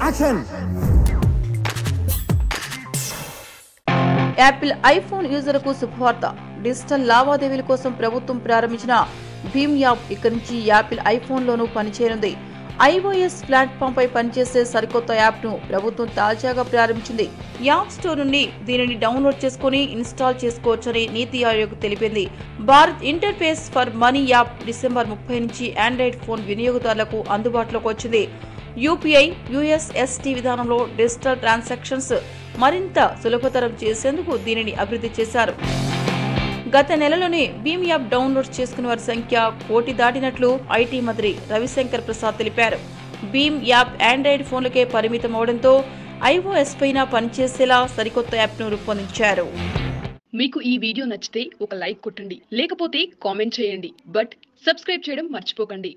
Action. Apple iPhone యూజర్లకు శుభవార్త. Digital లావాదేవీల కోసం ప్రభుత్వం ప్రారంభించిన భీమ్ యాప్ ఇక్కడి నుంచి యాపిల్ ఐఫోన్లోనూ పనిచేయనుంది. iOS ప్లాట్ఫామ్ పై పనిచేసే సరికొత్త యాప్ ను ప్రభుత్వం తాజాగా ప్రారంభించింది. యాప్ స్టోర్ నుండి దీనిని డౌన్లోడ్ చేసుకుని ఇన్స్టాల్ చేసుకోవచ్చని నీతి ఆయోగ్ తెలిపింది. Bharat interface for money app December 30 నుంచి ఆండ్రాయిడ్ ఫోన్ వినియోగదారులకు అందుబాటులోకి వచ్చింది. యూపీఐ, యూఎస్ఎస్టీ విధానంలో డిజిటల్ ట్రాన్సాక్షన్స్ మరింత సులభతరం చేసేందుకు దీనిని అభివృద్ధి చేశారు. గత నెలలోనే భీమ్ యాప్ డౌన్లోడ్ చేసుకున్న వారి సంఖ్య 1 కోటి దాటినట్లు ఐటీ మంత్రి రవిశంకర్ ప్రసాద్ తెలిపారు. భీమ్ యాప్ ఆండ్రాయిడ్ ఫోన్లకే పరిమితం అవడంతో iOS పైన పనిచేసేలా సరికొత్త యాప్ ను రూపొందించారు. మీకు ఈ వీడియో నచ్చితే ఒక లైక్ కొట్టండి, లేకపోతే కామెంట్ చేయండి. బట్ సబ్స్క్రైబ్ చేయడం మర్చిపోకండి.